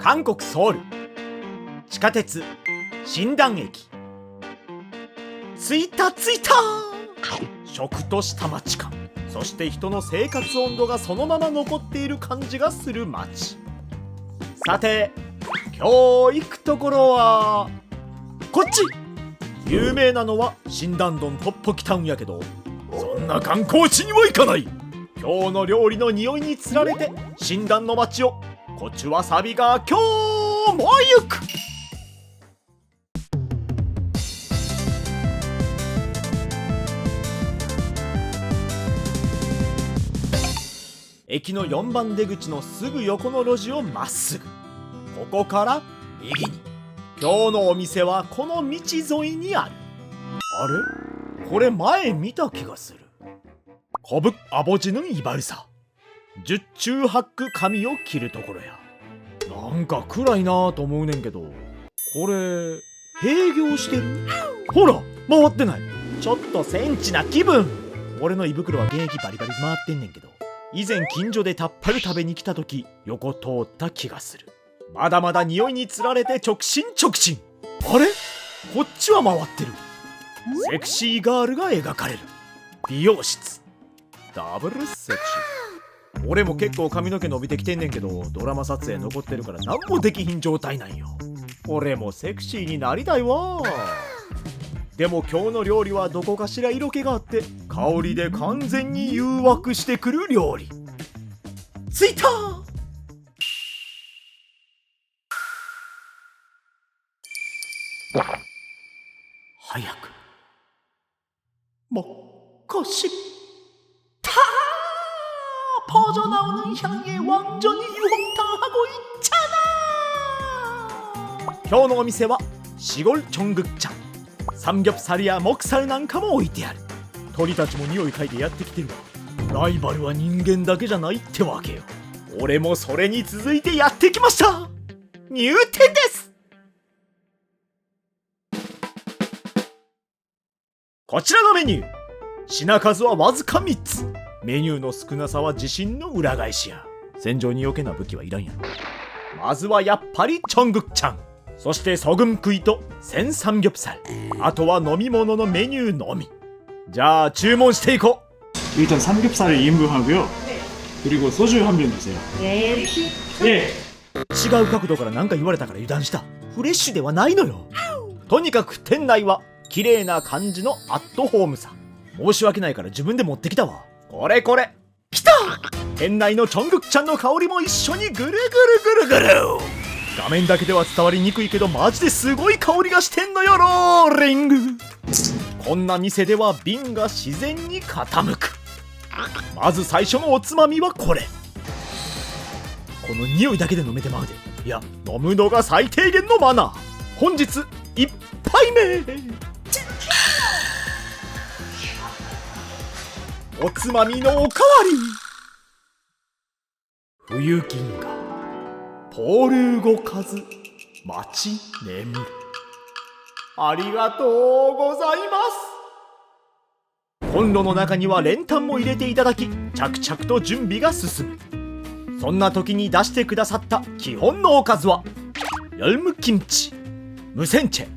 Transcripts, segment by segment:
韓国ソウル地下鉄新団駅。着いた食と下町感、そして人の生活温度がそのまま残っている感じがする街。さて今日行くところはこっち。有名なのは新団洞トッポキタウンやけど、そんな観光地には行かない。今日の料理の匂いにつられて新団の街をこっちはサビが今日も行く。駅の4番出口のすぐ横の路地をまっすぐ、ここから右に。今日のお店はこの道沿いにある。あれ、これ前見た気がする。コブアボジヌンイバルサ、十中八九髪を切るところや。なんか暗いなぁと思うねんけど、これ営業してる？ほら回ってない。ちょっとセンチな気分。俺の胃袋は現役バリバリ回ってんねんけど、以前近所でタッパル食べに来た時横通った気がする。まだまだ匂いにつられて直進。あれ、こっちは回ってる。セクシーガールが描かれる美容室。ダブルセクシー。俺も結構髪の毛伸びてきてんねんけど、ドラマ撮影残ってるから何もできひん状態なんよ。俺もセクシーになりたいわ。でも今日の料理はどこかしら色気があって香りで完全に誘惑してくる料理。着いた。早く먹고싶다。퍼져나오는 향에 완전히 유혹당하고 있잖아。今日のお店はシゴルチョングクチャン。サムギョプサルやモクサルなんかも置いてある。鳥たちも匂い嗅いでやってきてるわ。ライバルは人間だけじゃないってわけよ。俺もそれに続いてやってきました。入店です。こちらのメニュー、品数はわずか3つ。メニューの少なさは自信の裏返しや。戦場に余計な武器はいらんやん。まずはやっぱりチョングクチャン、そしてソグンクイとセンサムギョプサル。あとは飲み物のメニューのみ。じゃあ注文していこう。일단 삼겹살을 2인분 하고요. 그리고 소주 한 병 주세요. 네. 예. 違う角度から何か言われたから油断した。フレッシュではないのよ。とにかく店内は綺麗な感じのアットホームさ。申し訳ないから自分で持ってきたわ。これきた。店内のチョングクちゃんの香りも一緒にぐるぐる。画面だけでは伝わりにくいけどマジですごい香りがしてんのよ。ローリング。こんな店では瓶が自然に傾く。まず最初のおつまみはこれ。この匂いだけで飲めてまうで。いや、飲むのが最低限のマナー。本日1杯目。おつまみのおかわり。冬銀河ポール動かず待ち眠る。ありがとうございます。コンロの中には練炭も入れていただき、着々と準備が進む。そんな時に出してくださった基本のおかずはヨルムキムチ、ムセンチェ、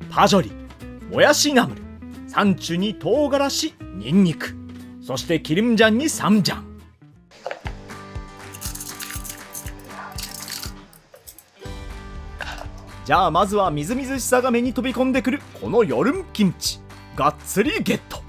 パジョリ、もやしナムル、サンチュに唐辛子、ニンニク、そしてキルムジャンにサムジャン。じゃあまずはみずみずしさが目に飛び込んでくるこのヨルムキムチ、がっつりゲット。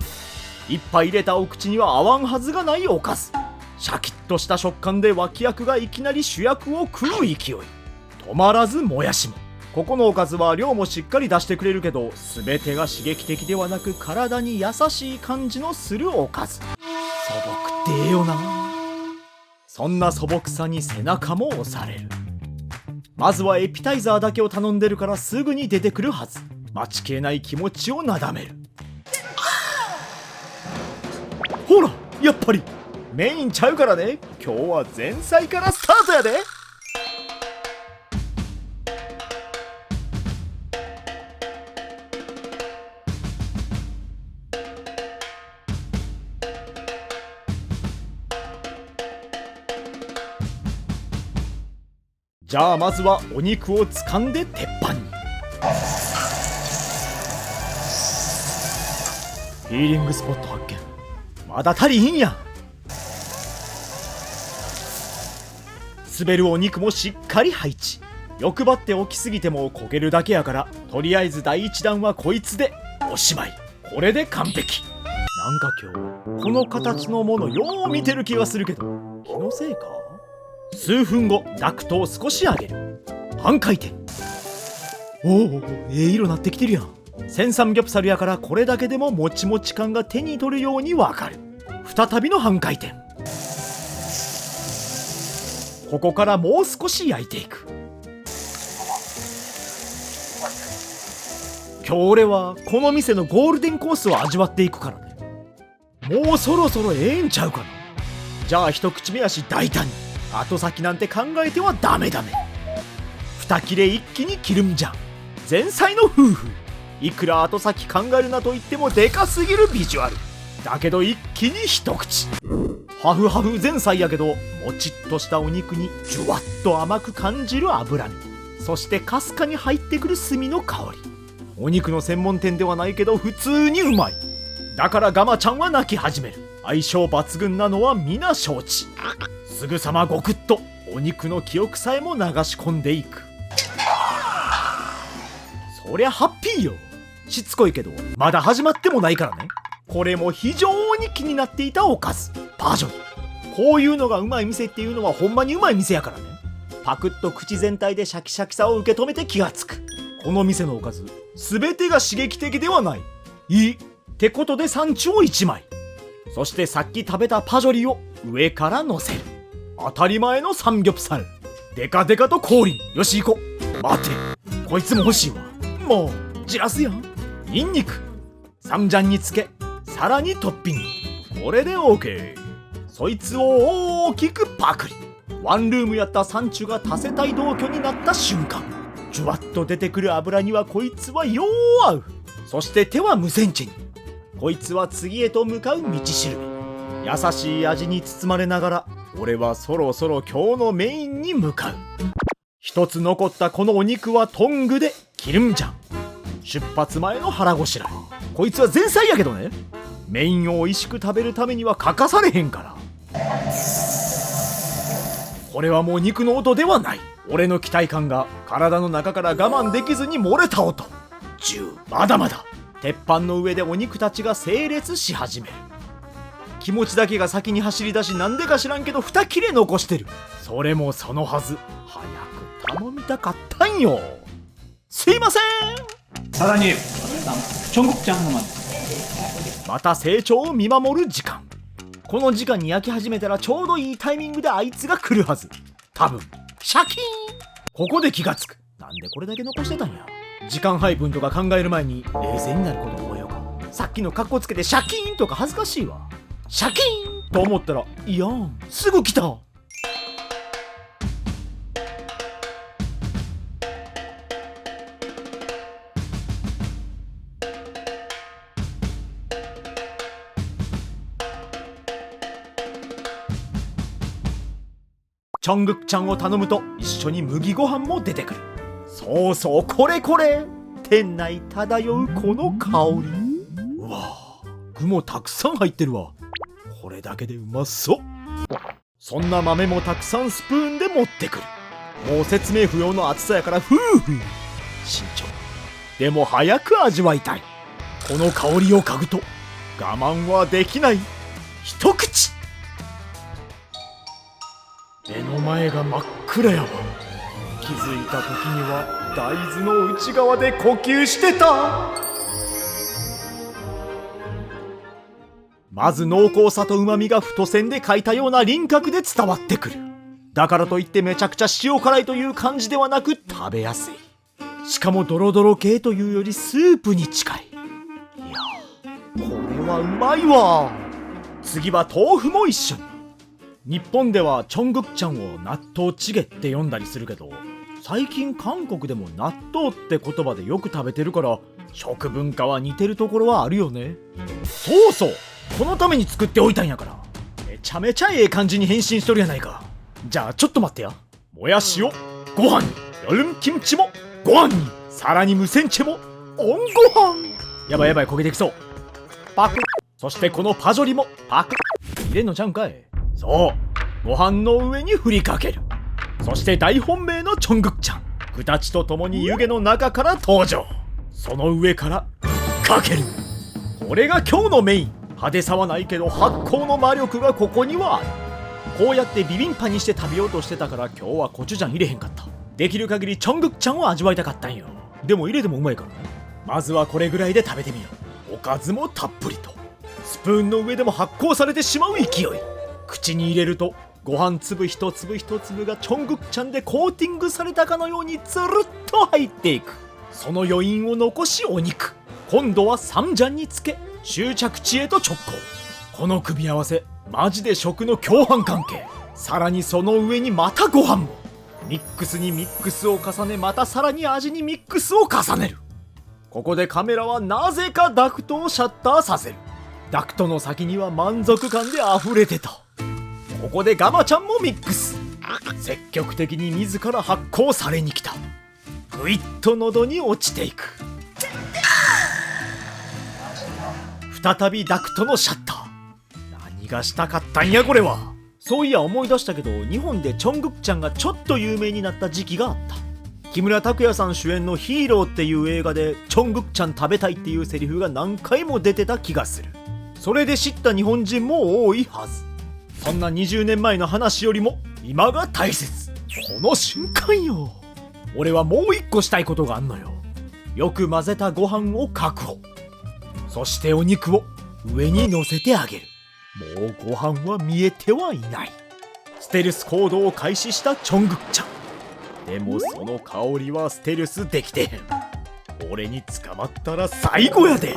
一杯入れたお口には合わんはずがないおかず。シャキッとした食感で脇役がいきなり主役を食う勢い。止まらずもやしも。ここのおかずは量もしっかり出してくれるけど、全てが刺激的ではなく体に優しい感じのするおかず。素朴ってええよな。そんな素朴さに背中も押される。まずはエピタイザーだけを頼んでるからすぐに出てくるはず。待ちきれない気持ちをなだめる。ほらやっぱりメインちゃうからね。今日は前菜からスタートやで。じゃあまずはお肉を掴んで鉄板に。ヒーリングスポット発見。まだ足りひんやん。滑るお肉もしっかり配置。欲張って起きすぎても焦げるだけやから、とりあえず第一弾はこいつでおしまい。これで完璧。なんか今日この形のものよう見てる気がするけど、気のせいか。数分後、ダクトを少し上げる。半回転。おお、色なってきてるやん。センサムギョプサルやから、これだけでももちもち感が手に取るようにわかる。再びの半回転。ここからもう少し焼いていく。今日俺はこの店のゴールデンコースを味わっていくからね。もうそろそろええんちゃうかな。じゃあ一口目やし大胆に。後先なんて考えてはダメダメ。二切れ一気に切るんじゃん。前菜の夫婦。いくら後先考えるなと言ってもでかすぎるビジュアルだけど、一気に一口。ハフハフ前菜やけど、もちっとしたお肉にジュワッと甘く感じる脂身、そしてかすかに入ってくる炭の香り。お肉の専門店ではないけど普通にうまい。だからガマちゃんは泣き始める。相性抜群なのは皆承知。すぐさまゴクッとお肉の記憶さえも流し込んでいく。そりゃハッピーよ。しつこいけどまだ始まってもないからね。これも非常に気になっていたおかず、パジョリ。こういうのがうまい店っていうのはほんまにうまい店やからね。パクッと口全体でシャキシャキさを受け止めて気がつく。この店のおかず全てが刺激的ではない。いいってことでサンチュを1枚、そしてさっき食べたパジョリを上から乗せる。当たり前のサムギョプサル。デカデカと降臨。よし行こう。待て、こいつも欲しいわ。もうじらすやん。ニンニクサムジャンにつけ、さらにトッピング。これで OK。 そいつを大きくパクリ。ワンルームやったサンチュが多世帯同居になった瞬間、ジュワッと出てくる油にはこいつはよう合う。そして手は無線チェに。こいつは次へと向かう道しるべ。優しい味に包まれながら、俺はそろそろ今日のメインに向かう。一つ残ったこのお肉はトングで切るんじゃん。出発前の腹ごしらえ。こいつは前菜やけどね、メインを美味しく食べるためには欠かされへんから。これはもう肉の音ではない。俺の期待感が体の中から我慢できずに漏れた音。10。まだまだ。鉄板の上でお肉たちが整列し始める。気持ちだけが先に走り出し、なんでか知らんけど2切れ残してる。それもそのはず、早く頼みたかったんよ。すいません。さらに청국장 하나만。また成長を見守る時間。この時間に焼き始めたらちょうどいいタイミングであいつが来るはず。多分シャキーン。ここで気がつく。なんでこれだけ残してたんや。時間配分とか考える前に冷静になることを覚えようか。さっきのカッコつけてシャキーンとか恥ずかしいわ。シャキーンと思ったら、いやん、すぐ来た。チョングクちゃんを頼むと一緒に麦ご飯も出てくる。そうそう、これこれ。店内漂うこの香り。うわぁ、具もたくさん入ってるわ。これだけでうまそう。そんな豆もたくさんスプーンで持ってくる。もう説明不要の厚さやからふうふう。慎重でも早く味わいたい。この香りを嗅ぐと我慢はできない。一口。目の前が真っ暗やわ。気づいた時には大豆の内側で呼吸してた。まず濃厚さと旨味が太線で描いたような輪郭で伝わってくる。だからといってめちゃくちゃ塩辛いという感じではなく、食べやすい。しかもドロドロ系というよりスープに近い。いや、これはうまいわ。次は豆腐も一緒に。日本ではチョングクちゃんを納豆チゲって呼んだりするけど、最近韓国でも納豆って言葉でよく食べてるから、食文化は似てるところはあるよね。そうそう、このために作っておいたんやから。めちゃめちゃええ感じに変身しとるやないか。じゃあちょっと待ってや。もやしをご飯に얼음キムチもご飯にさらに無洗チェもオンご飯。やばいやばい、焦げてきそう。パク。そしてこのパジョリもパク。入れんのちゃうんかい。そうご飯の上に振りかける。そして大本命のチョングクちゃん、具たちとともに湯気の中から登場。その上からかける。これが今日のメイン。派手さはないけど発酵の魔力がここにはある。こうやってビビンパにして食べようとしてたから今日はコチュジャン入れへんかった。できる限りチョングクちゃんを味わいたかったんよ。でも入れてもうまいからね。まずはこれぐらいで食べてみよう。おかずもたっぷりと。スプーンの上でも発酵されてしまう勢い。口に入れるとご飯粒一粒一粒がチョングクちゃんでコーティングされたかのようにつるっと入っていく。その余韻を残しお肉、今度はサムジャンにつけ終着地へと直行。この組み合わせマジで食の共犯関係。さらにその上にまたご飯も。ミックスにミックスを重ね、またさらに味にミックスを重ねる。ここでカメラはなぜかダクトをシャッターさせる。ダクトの先には満足感で溢れてた。ここでガマちゃんもミックス。積極的に自ら発酵されに来た。ぐいっと喉に落ちていく。再びダクトのシャッター。何がしたかったんやこれは。そういや思い出したけど、日本でチョングクちゃんがちょっと有名になった時期があった。木村拓哉さん主演のヒーローっていう映画でチョングクちゃん食べたいっていうセリフが何回も出てた気がする。それで知った日本人も多いはず。そんな20年前の話よりも今が大切。この瞬間よ。俺はもう一個したいことがあんのよ。よく混ぜたご飯を確保。そしてお肉を上に乗せてあげる。もうご飯は見えてはいない。ステルス行動を開始したチョングクちゃん。でもその香りはステルスできてへん。俺に捕まったら最後やで。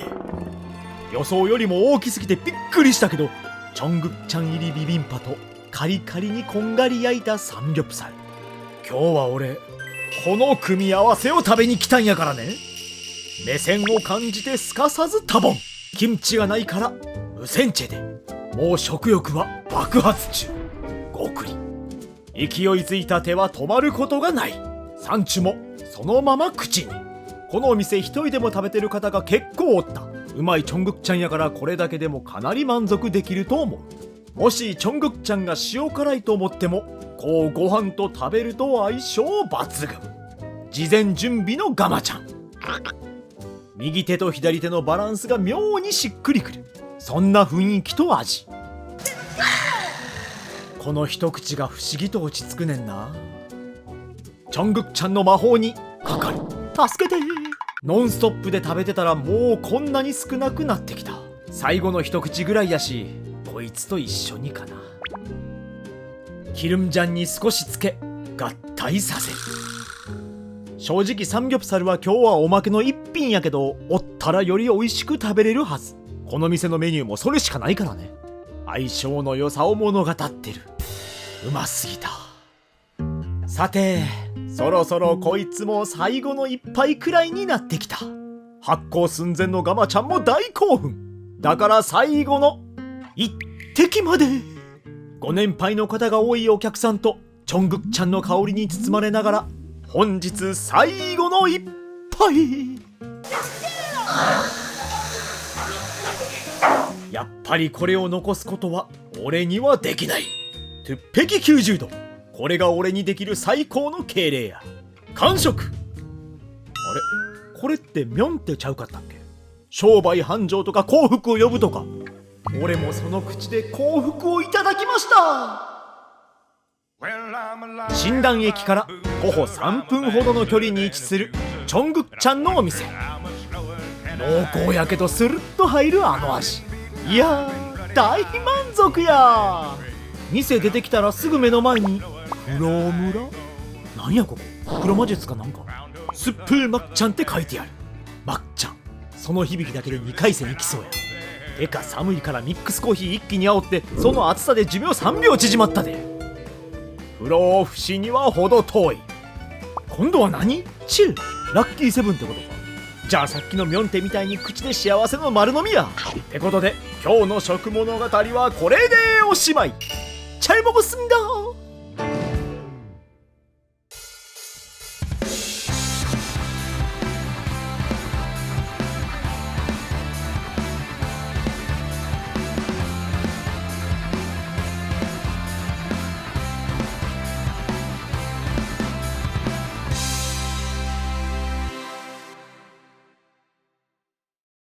予想よりも大きすぎてびっくりしたけど、チョングクちゃん入りビビンパとカリカリにこんがり焼いたサムギョプサル。今日は俺この組み合わせを食べに来たんやからね。目線を感じてすかさずタボン。キムチがないから無洗チェでもう食欲は爆発中。ごくり。勢いづいた手は止まることがない。サンチュもそのまま口に。このお店一人でも食べてる方が結構おった。うまいチョングクちゃんやからこれだけでもかなり満足できると思う。もしチョングクちゃんが塩辛いと思っても、こうご飯と食べると相性抜群。事前準備のガマちゃん。右手と左手のバランスが妙にしっくりくる。そんな雰囲気と味。この一口が不思議と落ち着くねんな。チョングクちゃんの魔法にかかる。助けて。ノンストップで食べてたらもうこんなに少なくなってきた。最後の一口ぐらいやし、こいつと一緒にかな。キルムジャンに少しつけ合体させる。正直サムギョプサルは今日はおまけの一品やけど、おったらより美味しく食べれるはず。この店のメニューもそれしかないからね。相性の良さを物語ってる。うますぎた。さてそろそろこいつも最後の一杯くらいになってきた。発酵寸前のガマちゃんも大興奮だから最後の一滴まで。ご年配の方が多いお客さんとチョングクちゃんの香りに包まれながら、本日最後の一杯。やっぱりこれを残すことは俺にはできない。トゥッペキ90度。これが俺にできる最高の敬礼や。完食。あれこれってミョンってちゃうかったっけ。商売繁盛とか幸福を呼ぶとか。俺もその口で幸福をいただきました。新壇駅から徒歩3分ほどの距離に位置するチョングクちゃんのお店。濃厚やけどスルッと入るあの味。いやー大満足や。店出てきたらすぐ目の前に黒村。なんやここ、黒魔術かなんか。スップーマッちゃんって書いてある。マッちゃん、その響きだけで2回戦いきそうや。てか寒いからミックスコーヒー一気に煽って、その熱さで寿命3秒縮まったで。不老不死には程遠い。今度は何？チルラッキーセブンってことか。じゃあさっきのミョンテみたいに口で幸せの丸飲みや。ってことで今日の食物語はこれでおしまい。チャイモゴスミだ。